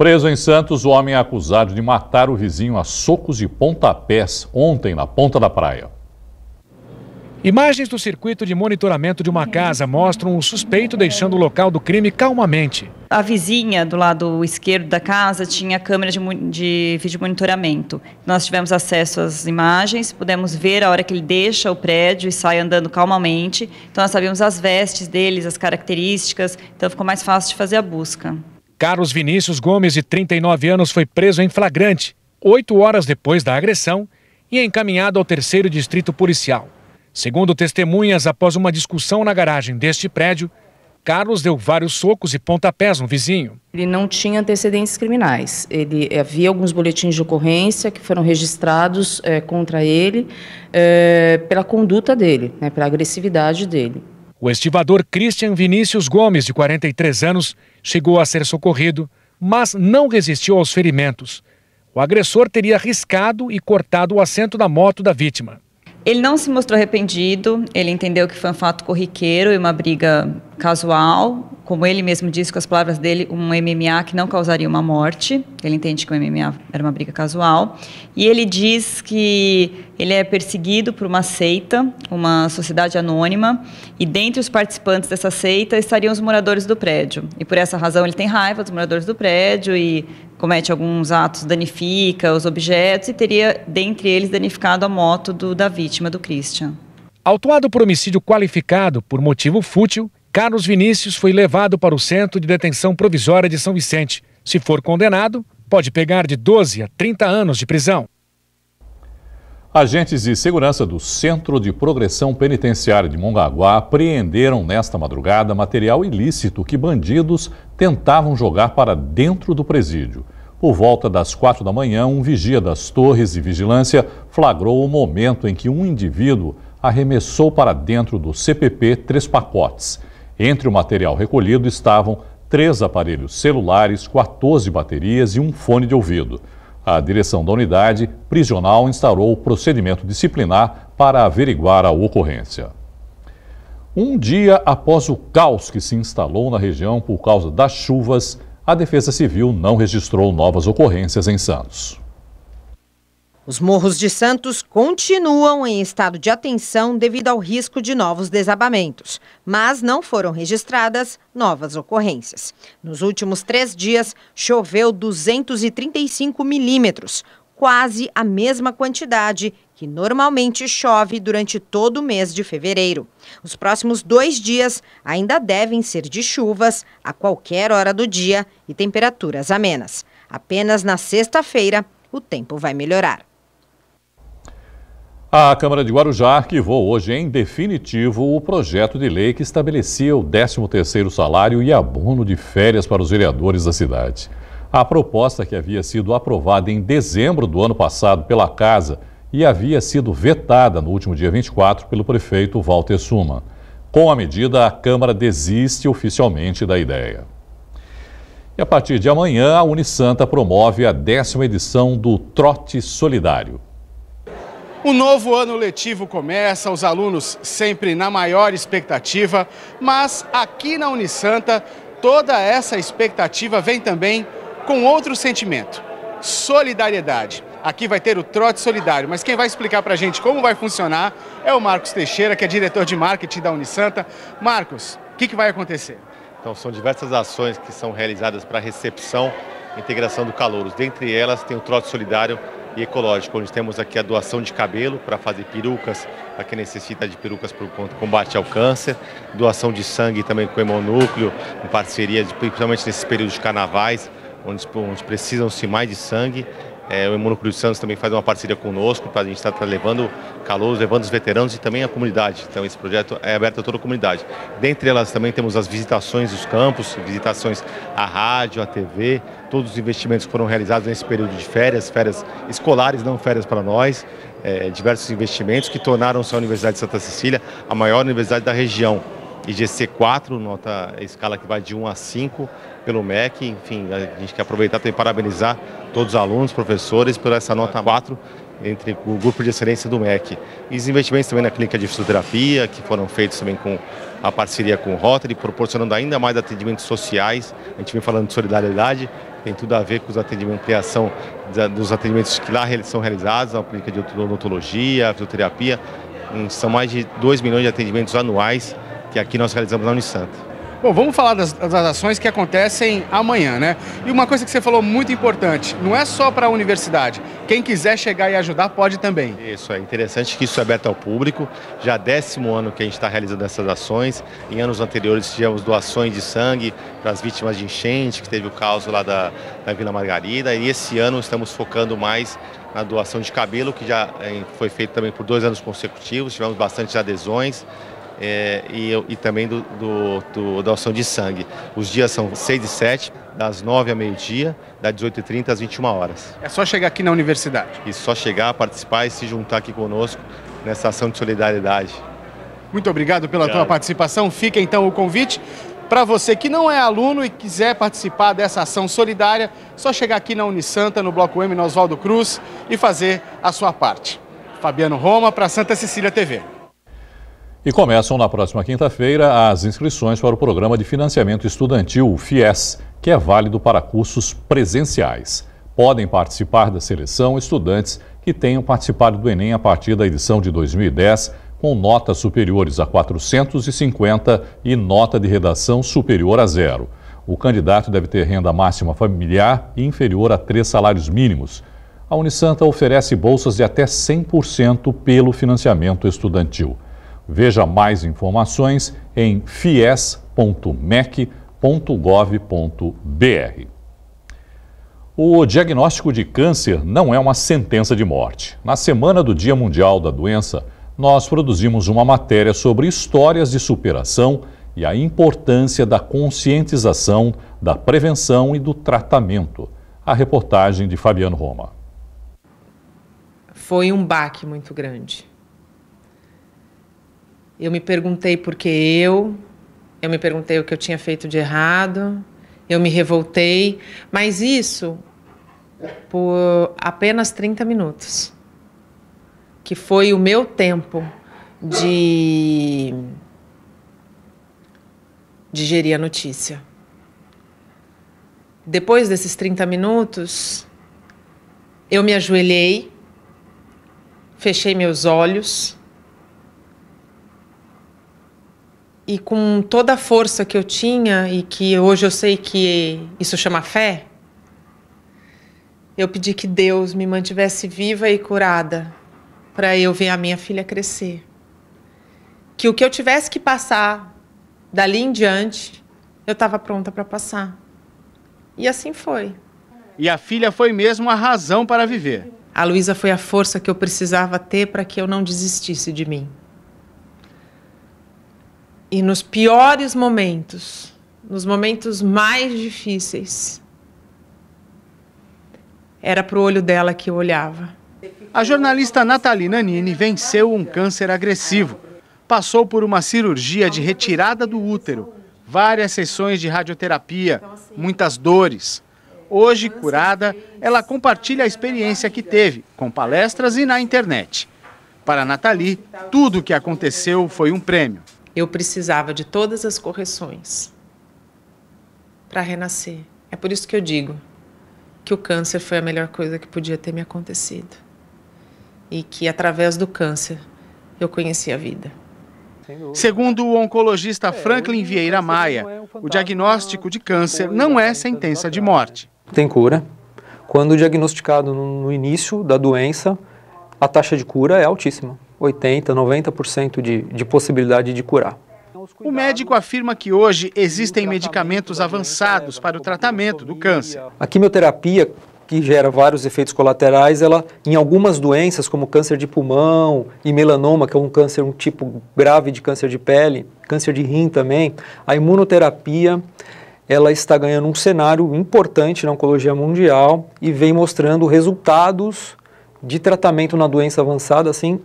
Preso em Santos, o homem é acusado de matar o vizinho a socos e pontapés ontem na ponta da praia. Imagens do circuito de monitoramento de uma casa mostram o suspeito deixando o local do crime calmamente. A vizinha do lado esquerdo da casa tinha câmera de vídeo monitoramento. Nós tivemos acesso às imagens, pudemos ver a hora que ele deixa o prédio e sai andando calmamente. Então nós sabíamos as vestes deles, as características, então ficou mais fácil de fazer a busca. Carlos Vinícius Gomes, de 39 anos, foi preso em flagrante, 8 horas depois da agressão, e encaminhado ao 3º Distrito Policial. Segundo testemunhas, após uma discussão na garagem deste prédio, Carlos deu vários socos e pontapés no vizinho. Ele não tinha antecedentes criminais. Havia alguns boletins de ocorrência que foram registrados contra ele pela conduta dele, pela agressividade dele. O estivador Christian Vinícius Gomes, de 43 anos, chegou a ser socorrido, mas não resistiu aos ferimentos. O agressor teria riscado e cortado o assento da moto da vítima. Ele não se mostrou arrependido, ele entendeu que foi um fato corriqueiro e uma briga casual, como ele mesmo disse com as palavras dele, um MMA que não causaria uma morte. Ele entende que o MMA era uma briga casual. E ele diz que ele é perseguido por uma seita, uma sociedade anônima, e dentre os participantes dessa seita estariam os moradores do prédio. E por essa razão ele tem raiva dos moradores do prédio e comete alguns atos, danifica os objetos e teria, dentre eles, danificado a moto da vítima, do Christian. Autuado por homicídio qualificado por motivo fútil, Carlos Vinícius foi levado para o Centro de Detenção Provisória de São Vicente. Se for condenado, pode pegar de 12 a 30 anos de prisão. Agentes de segurança do Centro de Progressão Penitenciária de Mongaguá apreenderam nesta madrugada material ilícito que bandidos tentavam jogar para dentro do presídio. Por volta das 4 da manhã, um vigia das torres de vigilância flagrou o momento em que um indivíduo arremessou para dentro do CPP 3 pacotes. Entre o material recolhido estavam 3 aparelhos celulares, 14 baterias e um fone de ouvido. A direção da unidade prisional instaurou o procedimento disciplinar para averiguar a ocorrência. Um dia após o caos que se instalou na região por causa das chuvas, a Defesa Civil não registrou novas ocorrências em Santos. Os morros de Santos continuam em estado de atenção devido ao risco de novos desabamentos, mas não foram registradas novas ocorrências. Nos últimos 3 dias, choveu 235 milímetros, quase a mesma quantidade que normalmente chove durante todo o mês de fevereiro. Os próximos 2 dias ainda devem ser de chuvas a qualquer hora do dia e temperaturas amenas. Apenas na sexta-feira, o tempo vai melhorar. A Câmara de Guarujá arquivou hoje em definitivo o projeto de lei que estabelecia o 13º salário e abono de férias para os vereadores da cidade. A proposta, que havia sido aprovada em dezembro do ano passado pela Casa e havia sido vetada no último dia 24 pelo prefeito Walter Suma. Com a medida, a Câmara desiste oficialmente da ideia. E a partir de amanhã, a Unisanta promove a 10ª edição do Trote Solidário. O novo ano letivo começa, os alunos sempre na maior expectativa, mas aqui na Unisanta, toda essa expectativa vem também com outro sentimento: solidariedade. Aqui vai ter o Trote Solidário, mas quem vai explicar para a gente como vai funcionar é o Marcos Teixeira, que é diretor de marketing da Unisanta. Marcos, o que vai acontecer? Então, são diversas ações que são realizadas para a recepção e integração do calouros. Dentre elas, tem o Trote Solidário e Ecológico, onde temos aqui a doação de cabelo para fazer perucas, para quem necessita de perucas para o combate ao câncer, doação de sangue também com o Hemonúcleo, em parceria, principalmente nesses períodos de carnavais, onde precisam-se mais de sangue. O Hemonúcleo de Santos também faz uma parceria conosco para a gente estar levando calouros, levando os veteranos e também a comunidade. Então esse projeto é aberto a toda a comunidade. Dentre elas também temos as visitações dos campos, visitações à rádio, à TV, todos os investimentos que foram realizados nesse período de férias escolares, não férias para nós, diversos investimentos que tornaram-se a Universidade de Santa Cecília a maior universidade da região. IGC 4, nota escala que vai de 1 a 5 pelo MEC. Enfim, a gente quer aproveitar também parabenizar todos os alunos, professores por essa nota 4 entre o grupo de excelência do MEC. E os investimentos também na clínica de fisioterapia, que foram feitos também com a parceria com o Rotary, proporcionando ainda mais atendimentos sociais. A gente vem falando de solidariedade tem tudo a ver com os atendimentos, ampliação dos atendimentos que lá são realizados, a clínica de odontologia, fisioterapia. São mais de 2 milhões de atendimentos anuais que aqui nós realizamos na Unisanta. Bom, vamos falar das ações que acontecem amanhã, né? E uma coisa que você falou muito importante, não é só para a universidade. Quem quiser chegar e ajudar pode também. Isso, é interessante que isso é aberto ao público. Já é 10º ano que a gente está realizando essas ações. Em anos anteriores tivemos doações de sangue para as vítimas de enchente, que teve o caso lá da Vila Margarida. E esse ano estamos focando mais na doação de cabelo, que já foi feito também por 2 anos consecutivos. Tivemos bastante adesões. E também da doação de sangue. Os dias são 6 e 7, das 9 ao meio-dia, das 18h30 às 21 horas. É só chegar aqui na universidade. E só chegar, participar e se juntar aqui conosco nessa ação de solidariedade. Muito obrigado pela tua participação. Fica então o convite para você que não é aluno e quiser participar dessa ação solidária, só chegar aqui na Unisanta, no Bloco M, no Oswaldo Cruz, e fazer a sua parte. Fabiano Roma para Santa Cecília TV. E começam na próxima quinta-feira as inscrições para o Programa de Financiamento Estudantil, o FIES, que é válido para cursos presenciais. Podem participar da seleção estudantes que tenham participado do Enem a partir da edição de 2010, com notas superiores a 450 e nota de redação superior a 0. O candidato deve ter renda máxima familiar inferior a 3 salários mínimos. A Unisanta oferece bolsas de até 100% pelo financiamento estudantil. Veja mais informações em fies.mec.gov.br. O diagnóstico de câncer não é uma sentença de morte. Na semana do Dia Mundial da Doença, nós produzimos uma matéria sobre histórias de superação e a importância da conscientização, da prevenção e do tratamento. A reportagem de Fabiano Roma. Foi um baque muito grande. Eu me perguntei por que eu me perguntei o que eu tinha feito de errado, eu me revoltei, mas isso por apenas 30 minutos, que foi o meu tempo de digerir a notícia. Depois desses 30 minutos, eu me ajoelhei, fechei meus olhos, e com toda a força que eu tinha, e que hoje eu sei que isso chama fé, eu pedi que Deus me mantivesse viva e curada para eu ver a minha filha crescer. Que o que eu tivesse que passar dali em diante, eu estava pronta para passar. E assim foi. E a filha foi mesmo a razão para viver. A Luísa foi a força que eu precisava ter para que eu não desistisse de mim. E nos piores momentos, nos momentos mais difíceis, era para o olho dela que eu olhava. A jornalista Nathalie Nanini venceu um câncer agressivo. Passou por uma cirurgia de retirada do útero, várias sessões de radioterapia, muitas dores. Hoje, curada, ela compartilha a experiência que teve, com palestras e na internet. Para Nathalie, tudo o que aconteceu foi um prêmio. Eu precisava de todas as correções para renascer. É por isso que eu digo que o câncer foi a melhor coisa que podia ter me acontecido. E que, através do câncer, eu conheci a vida. Segundo o oncologista Franklin Vieira Maia, o diagnóstico de câncer não é sentença de morte. Tem cura. Quando diagnosticado no início da doença, a taxa de cura é altíssima. 80%, 90% de possibilidade de curar. O médico afirma que hoje existem medicamentos avançados para o tratamento do câncer. A quimioterapia, que gera vários efeitos colaterais, ela, em algumas doenças, como câncer de pulmão e melanoma, que é um tipo grave de câncer de pele, câncer de rim também, a imunoterapia, ela está ganhando um cenário importante na oncologia mundial e vem mostrando resultados de tratamento na doença avançada, assim,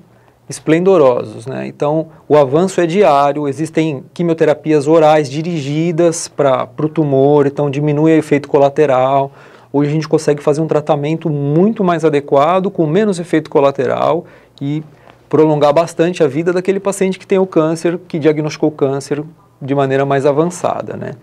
esplendorosos, né? Então, o avanço é diário, existem quimioterapias orais dirigidas para o tumor, então diminui o efeito colateral. Hoje a gente consegue fazer um tratamento muito mais adequado, com menos efeito colateral e prolongar bastante a vida daquele paciente que tem o câncer, que diagnosticou o câncer de maneira mais avançada, né?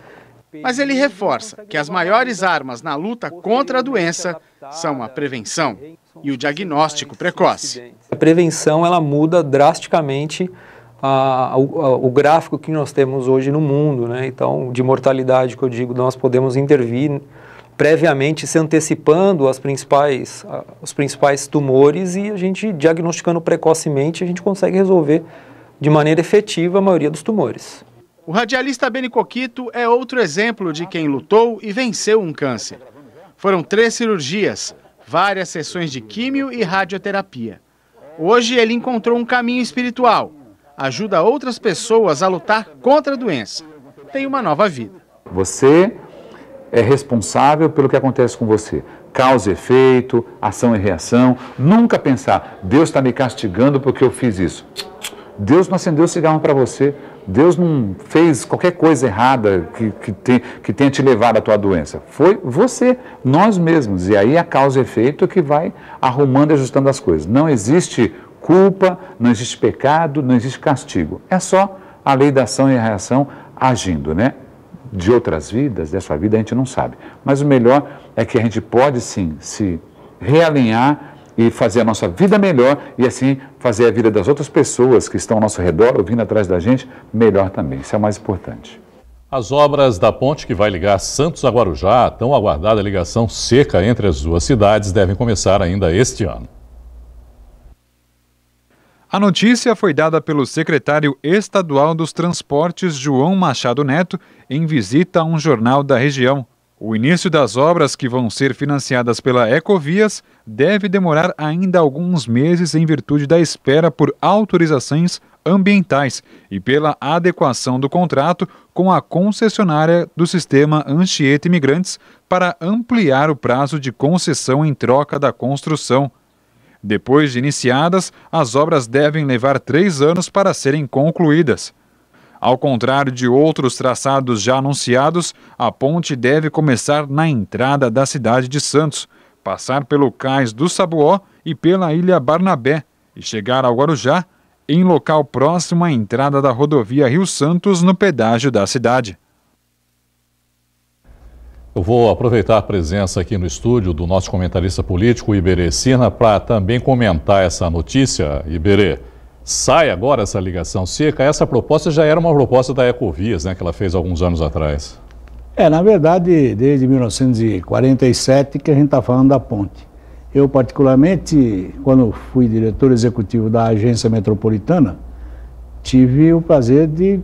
Mas ele reforça que as maiores armas na luta contra a doença são a prevenção e o diagnóstico precoce. A prevenção ela muda drasticamente o gráfico que nós temos hoje no mundo, né? Então, de mortalidade, que eu digo, nós podemos intervir previamente, se antecipando os principais tumores, e a gente, diagnosticando precocemente, a gente consegue resolver de maneira efetiva a maioria dos tumores. O radialista Beni Coquito é outro exemplo de quem lutou e venceu um câncer. Foram 3 cirurgias, várias sessões de químio e radioterapia. Hoje ele encontrou um caminho espiritual. Ajuda outras pessoas a lutar contra a doença. Tem uma nova vida. Você é responsável pelo que acontece com você. Causa e efeito, ação e reação. Nunca pensar, Deus está me castigando porque eu fiz isso. Deus não acendeu o cigarro para você. Deus não fez qualquer coisa errada que tenha te levado à tua doença. Foi você, nós mesmos. E aí a causa e efeito que vai arrumando e ajustando as coisas. Não existe culpa, não existe pecado, não existe castigo. É só a lei da ação e a reação agindo, né? De outras vidas, dessa vida, a gente não sabe. Mas o melhor é que a gente pode, sim, se realinhar e fazer a nossa vida melhor e, assim, fazer a vida das outras pessoas que estão ao nosso redor, ouvindo atrás da gente, melhor também. Isso é o mais importante. As obras da ponte que vai ligar Santos a Guarujá, a tão aguardada ligação seca entre as duas cidades, devem começar ainda este ano. A notícia foi dada pelo secretário estadual dos Transportes, João Machado Neto, em visita a um jornal da região. O início das obras, que vão ser financiadas pela Ecovias, deve demorar ainda alguns meses em virtude da espera por autorizações ambientais e pela adequação do contrato com a concessionária do sistema Anchieta Imigrantes para ampliar o prazo de concessão em troca da construção. Depois de iniciadas, as obras devem levar 3 anos para serem concluídas. Ao contrário de outros traçados já anunciados, a ponte deve começar na entrada da cidade de Santos, passar pelo cais do Sabuó e pela Ilha Barnabé e chegar ao Guarujá, em local próximo à entrada da rodovia Rio Santos, no pedágio da cidade. Eu vou aproveitar a presença aqui no estúdio do nosso comentarista político, Iberê Sina, para também comentar essa notícia. Iberê, sai agora essa ligação seca? Essa proposta já era uma proposta da Ecovias, né, que ela fez alguns anos atrás. Na verdade, desde 1947 que a gente está falando da ponte. Eu, particularmente, quando fui diretor executivo da Agência Metropolitana, tive o prazer de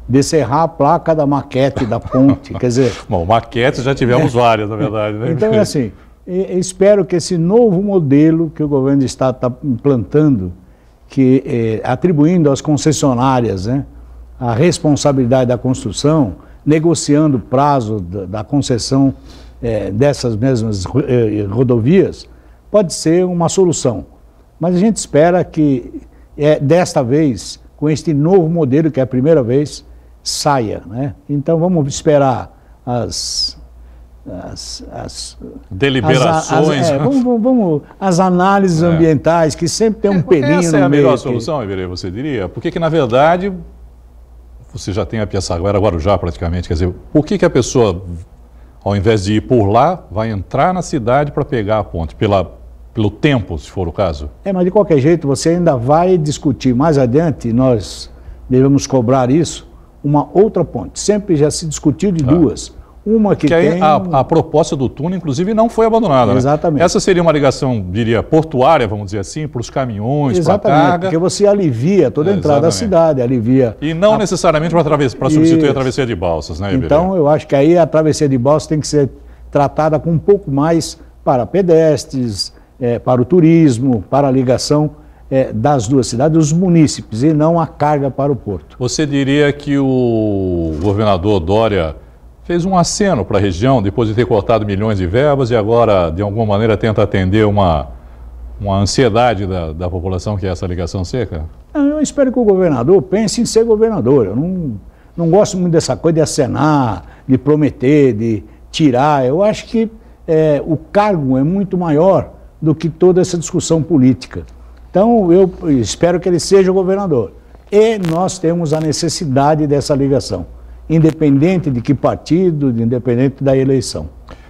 descerrar a placa da maquete da ponte, quer dizer... Bom, maquetes já tivemos várias, na verdade, né? Então, é assim, espero que esse novo modelo que o governo do Estado está implantando, que atribuindo às concessionárias, né, a responsabilidade da construção, negociando o prazo da concessão dessas mesmas rodovias, pode ser uma solução. Mas a gente espera que, desta vez, com este novo modelo, que é a primeira vez, saia, né? Então vamos esperar as deliberações. Vamos as análises ambientais, que sempre tem um pelinho no meio. Essa é a melhor solução, Iberê, você diria? Porque que, na verdade, você já tem a Piaçaguera, Guarujá praticamente, quer dizer, por que a pessoa, ao invés de ir por lá, vai entrar na cidade para pegar a ponte? Pelo tempo, se for o caso? Mas de qualquer jeito, você ainda vai discutir mais adiante, nós devemos cobrar isso, uma outra ponte. Sempre já se discutiu de duas. Uma que tem... A proposta do túnel, inclusive, não foi abandonada. Exatamente. Né? Essa seria uma ligação, diria, portuária, vamos dizer assim, para os caminhões, para a carga. Exatamente, porque você alivia toda a entrada da cidade, alivia... E não necessariamente para substituir a travessia de balsas, né, Iberê? Então, eu acho que aí a travessia de balsas tem que ser tratada com um pouco mais para pedestres, para o turismo, para a ligação das duas cidades, dos munícipes, e não a carga para o porto. Você diria que o governador Dória fez um aceno para a região, depois de ter cortado milhões de verbas, e agora, de alguma maneira, tenta atender uma ansiedade da população, que é essa ligação seca? Eu espero que o governador pense em ser governador. Eu não gosto muito dessa coisa de acenar, de prometer, de tirar. Eu acho que o cargo é muito maior do que toda essa discussão política. Então, eu espero que ele seja governador. E nós temos a necessidade dessa ligação. independente de que partido, independente da eleição.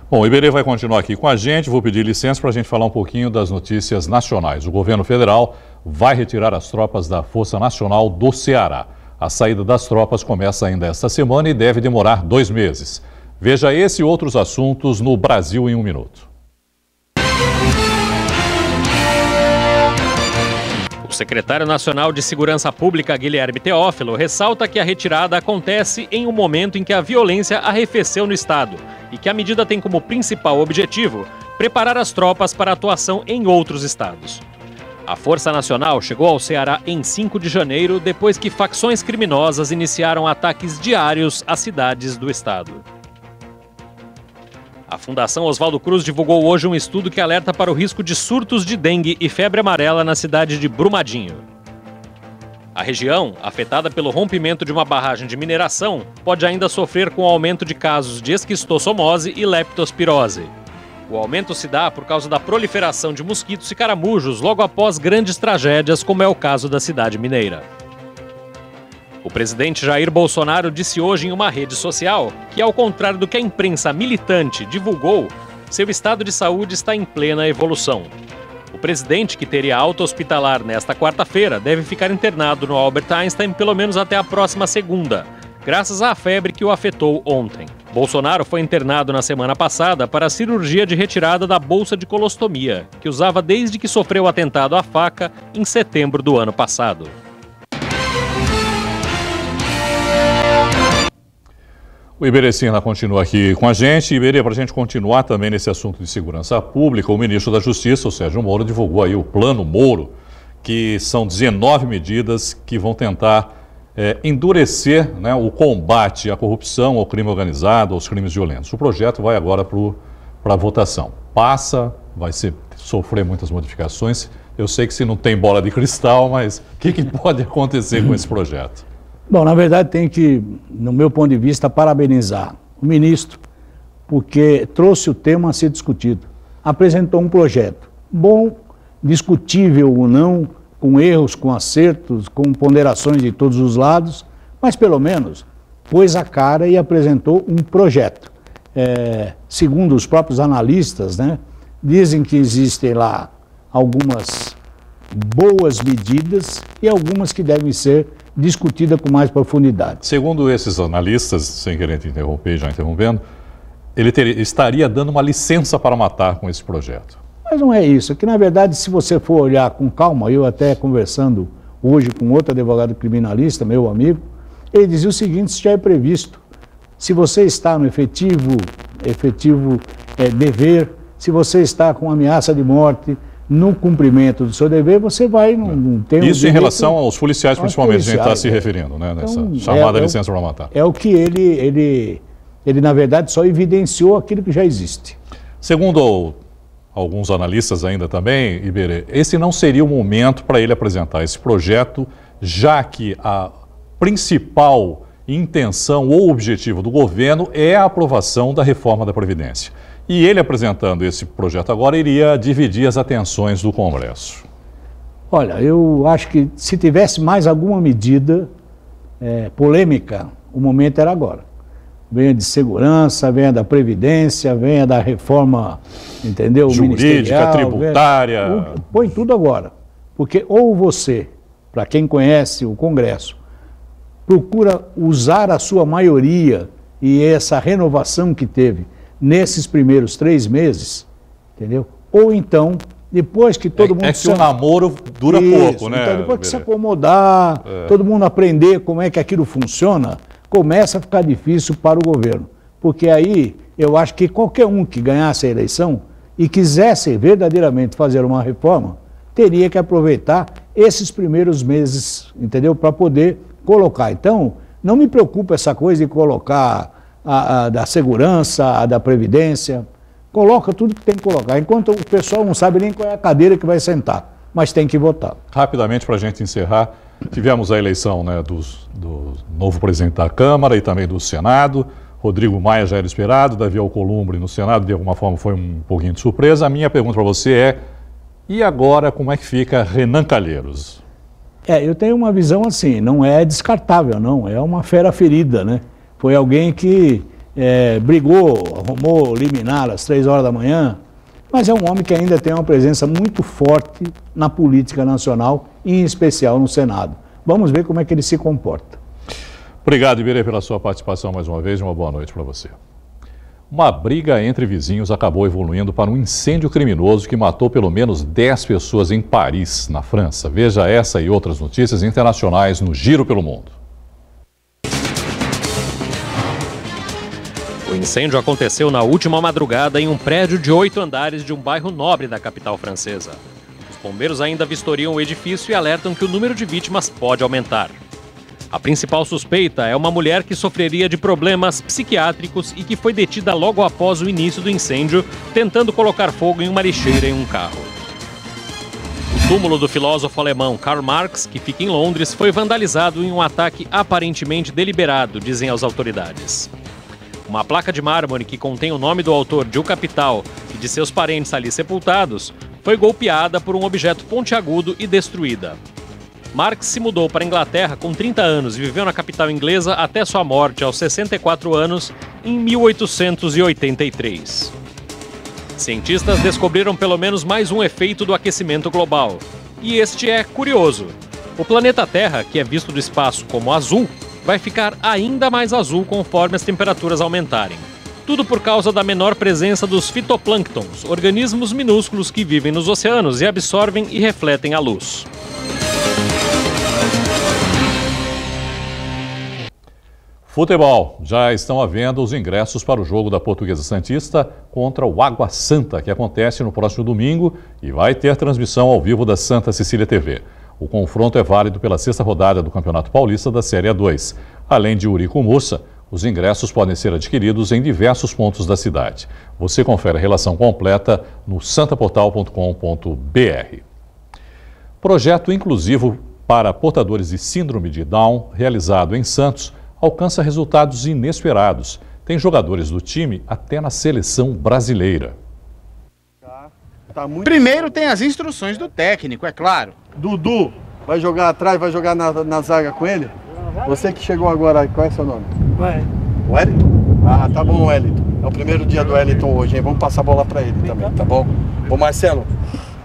Bom, o Iberê vai continuar aqui com a gente. Vou pedir licença para a gente falar um pouquinho das notícias nacionais. O governo federal vai retirar as tropas da Força Nacional do Ceará. A saída das tropas começa ainda esta semana e deve demorar 2 meses. Veja esse e outros assuntos no Brasil em 1 minuto. O secretário nacional de Segurança Pública, Guilherme Teófilo, ressalta que a retirada acontece em um momento em que a violência arrefeceu no estado e que a medida tem como principal objetivo preparar as tropas para atuação em outros estados. A Força Nacional chegou ao Ceará em 5 de janeiro, depois que facções criminosas iniciaram ataques diários às cidades do estado. A Fundação Oswaldo Cruz divulgou hoje um estudo que alerta para o risco de surtos de dengue e febre amarela na cidade de Brumadinho. A região, afetada pelo rompimento de uma barragem de mineração, pode ainda sofrer com o aumento de casos de esquistossomose e leptospirose. O aumento se dá por causa da proliferação de mosquitos e caramujos logo após grandes tragédias, como é o caso da cidade mineira. O presidente Jair Bolsonaro disse hoje em uma rede social que, ao contrário do que a imprensa militante divulgou, seu estado de saúde está em plena evolução. O presidente, que teria alta hospitalar nesta quarta-feira, deve ficar internado no Albert Einstein pelo menos até a próxima segunda, graças à febre que o afetou ontem. Bolsonaro foi internado na semana passada para a cirurgia de retirada da bolsa de colostomia, que usava desde que sofreu o atentado à faca em setembro do ano passado. O Iberê Sina continua aqui com a gente. Iberê, para a gente continuar também nesse assunto de segurança pública, o ministro da Justiça, o Sérgio Moro, divulgou aí o Plano Moro, que são 19 medidas que vão tentar endurecer, né, o combate à corrupção, ao crime organizado, aos crimes violentos. O projeto vai agora para a votação. Passa, vai sofrer muitas modificações. Eu sei que se não tem bola de cristal, mas o que pode acontecer com esse projeto? Bom, na verdade tem que, no meu ponto de vista, parabenizar o ministro, porque trouxe o tema a ser discutido. Apresentou um projeto bom, discutível ou não, com erros, com acertos, com ponderações de todos os lados, mas pelo menos pôs a cara e apresentou um projeto. Segundo os próprios analistas, né, dizem que existem lá algumas boas medidas e algumas que devem ser discutida com mais profundidade. Segundo esses analistas, sem querer te interromper, já interrompendo, ele estaria dando uma licença para matar com esse projeto. Mas não é isso, é que na verdade, se você for olhar com calma, eu até conversando hoje com outro advogado criminalista, meu amigo, ele dizia o seguinte: isso já é previsto. Se você está no efetivo dever, se você está com ameaça de morte, no cumprimento do seu dever, você vai, não tem... Isso em relação aos policiais, principalmente, a gente está se referindo, né, nessa chamada licença para matar. É o que ele, na verdade, só evidenciou aquilo que já existe. Segundo alguns analistas ainda também, Iberê, esse não seria o momento para ele apresentar esse projeto, já que a principal intenção ou objetivo do governo é a aprovação da reforma da Previdência. E ele apresentando esse projeto agora iria dividir as atenções do Congresso. Olha, eu acho que se tivesse mais alguma medida polêmica, o momento era agora. Venha de segurança, venha da Previdência, venha da reforma, entendeu? Jurídica, tributária. Põe tudo agora. Porque ou você, para quem conhece o Congresso, procura usar a sua maioria e essa renovação que teve nesses primeiros 3 meses, entendeu? Ou então, depois que todo mundo... que o namoro dura pouco, né? Então, depois que se acomodar, todo mundo aprender como é que aquilo funciona, começa a ficar difícil para o governo. Porque aí, eu acho que qualquer um que ganhasse a eleição e quisesse verdadeiramente fazer uma reforma, teria que aproveitar esses primeiros meses, entendeu? Para poder colocar. Então, não me preocupa essa coisa de colocar a da segurança, a da Previdência. Coloca tudo que tem que colocar, enquanto o pessoal não sabe nem qual é a cadeira que vai sentar, mas tem que votar. Rapidamente, para a gente encerrar, tivemos a eleição, né, do novo presidente da Câmara e também do Senado. Rodrigo Maia já era esperado, Davi Alcolumbre no Senado, de alguma forma foi um pouquinho de surpresa. A minha pergunta para você é, e agora como é que fica Renan Calheiros? Eu tenho uma visão assim, não é descartável não, é uma fera ferida, né? Foi alguém que brigou, arrumou liminar às 3 horas da manhã, mas é um homem que ainda tem uma presença muito forte na política nacional, e em especial no Senado. Vamos ver como é que ele se comporta. Obrigado, Iberê, pela sua participação mais uma vez. Uma boa noite para você. Uma briga entre vizinhos acabou evoluindo para um incêndio criminoso que matou pelo menos 10 pessoas em Paris, na França. Veja essa e outras notícias internacionais no Giro pelo Mundo. O incêndio aconteceu na última madrugada em um prédio de 8 andares de um bairro nobre da capital francesa. Os bombeiros ainda vistoriam o edifício e alertam que o número de vítimas pode aumentar. A principal suspeita é uma mulher que sofreria de problemas psiquiátricos e que foi detida logo após o início do incêndio, tentando colocar fogo em uma lixeira em um carro. O túmulo do filósofo alemão Karl Marx, que fica em Londres, foi vandalizado em um ataque aparentemente deliberado, dizem as autoridades. Uma placa de mármore que contém o nome do autor de O Capital e de seus parentes ali sepultados foi golpeada por um objeto pontiagudo e destruída. Marx se mudou para a Inglaterra com 30 anos e viveu na capital inglesa até sua morte aos 64 anos em 1883. Cientistas descobriram pelo menos mais um efeito do aquecimento global. E este é curioso. O planeta Terra, que é visto do espaço como azul, vai ficar ainda mais azul conforme as temperaturas aumentarem. Tudo por causa da menor presença dos fitoplânctons, organismos minúsculos que vivem nos oceanos e absorvem e refletem a luz. Futebol. Já estão à venda os ingressos para o jogo da Portuguesa Santista contra o Água Santa, que acontece no próximo domingo e vai ter transmissão ao vivo da Santa Cecília TV. O confronto é válido pela 6ª rodada do Campeonato Paulista da Série A2. Além de Urico Mussa, os ingressos podem ser adquiridos em diversos pontos da cidade. Você confere a relação completa no santaportal.com.br. Projeto inclusivo para portadores de síndrome de Down, realizado em Santos, alcança resultados inesperados. Tem jogadores do time até na seleção brasileira. Primeiro tem as instruções do técnico, é claro. Dudu vai jogar atrás, vai jogar na zaga com ele? Você que chegou agora, qual é seu nome? Wellington? Ah, tá bom, Wellington. É o primeiro dia do Wellington hoje, hein? Vamos passar a bola pra ele também, tá bom? Ô Marcelo,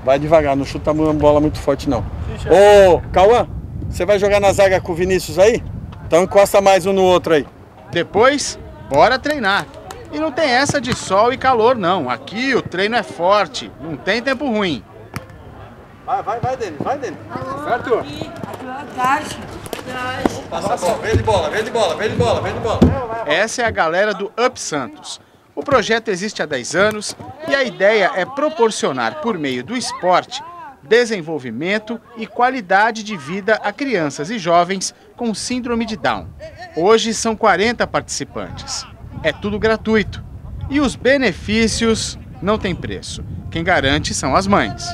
vai devagar, não chuta uma bola muito forte não. Ô, Cauã, você vai jogar na zaga com o Vinícius aí? Então encosta mais um no outro aí. Depois, bora treinar. E não tem essa de sol e calor, não. Aqui o treino é forte, não tem tempo ruim. Vai dele. Certo? Passa a bola, vem de bola. Essa é a galera do Up Santos. O projeto existe há 10 anos e a ideia é proporcionar, por meio do esporte, desenvolvimento e qualidade de vida a crianças e jovens com síndrome de Down. Hoje são 40 participantes. É tudo gratuito. E os benefícios não têm preço. Quem garante são as mães.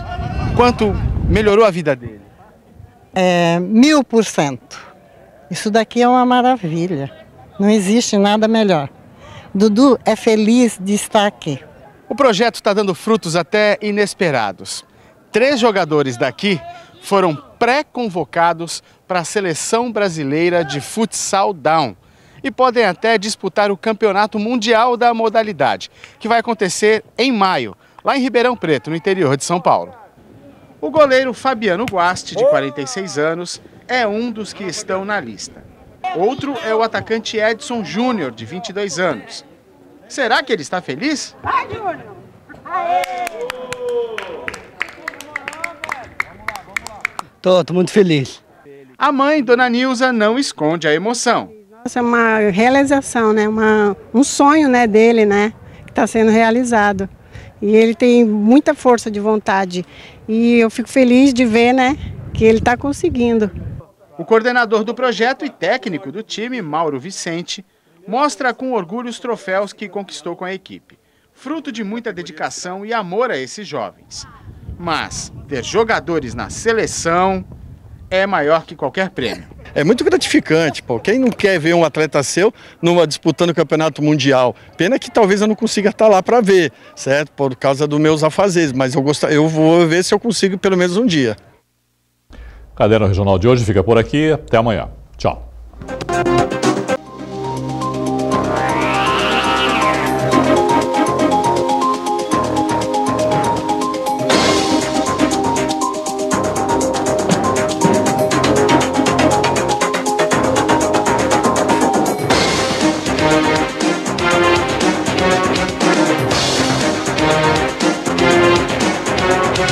Quanto melhorou a vida dele? 1000%. Isso daqui é uma maravilha. Não existe nada melhor. Dudu é feliz de estar aqui. O projeto está dando frutos até inesperados. 3 jogadores daqui foram pré-convocados para a Seleção Brasileira de Futsal Down e podem até disputar o Campeonato Mundial da modalidade, que vai acontecer em maio, lá em Ribeirão Preto, no interior de São Paulo. O goleiro Fabiano Guasti, de 46 anos, é um dos que estão na lista. Outro é o atacante Edson Júnior, de 22 anos. Será que ele está feliz? Vai, Júnior! Tô muito feliz. A mãe, Dona Nilza, não esconde a emoção. Nossa, é uma realização, né? Um sonho, né, dele, né? Que está sendo realizado. E ele tem muita força de vontade. E eu fico feliz de ver, né, que ele está conseguindo. O coordenador do projeto e técnico do time, Mauro Vicente, mostra com orgulho os troféus que conquistou com a equipe. Fruto de muita dedicação e amor a esses jovens. Mas ter jogadores na seleção é maior que qualquer prêmio. É muito gratificante, pô. Quem não quer ver um atleta seu disputando o campeonato mundial? Pena que talvez eu não consiga estar lá para ver, certo? Por causa dos meus afazeres, mas eu vou ver se eu consigo pelo menos um dia. Caderno Regional de hoje fica por aqui. Até amanhã. Tchau.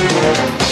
Música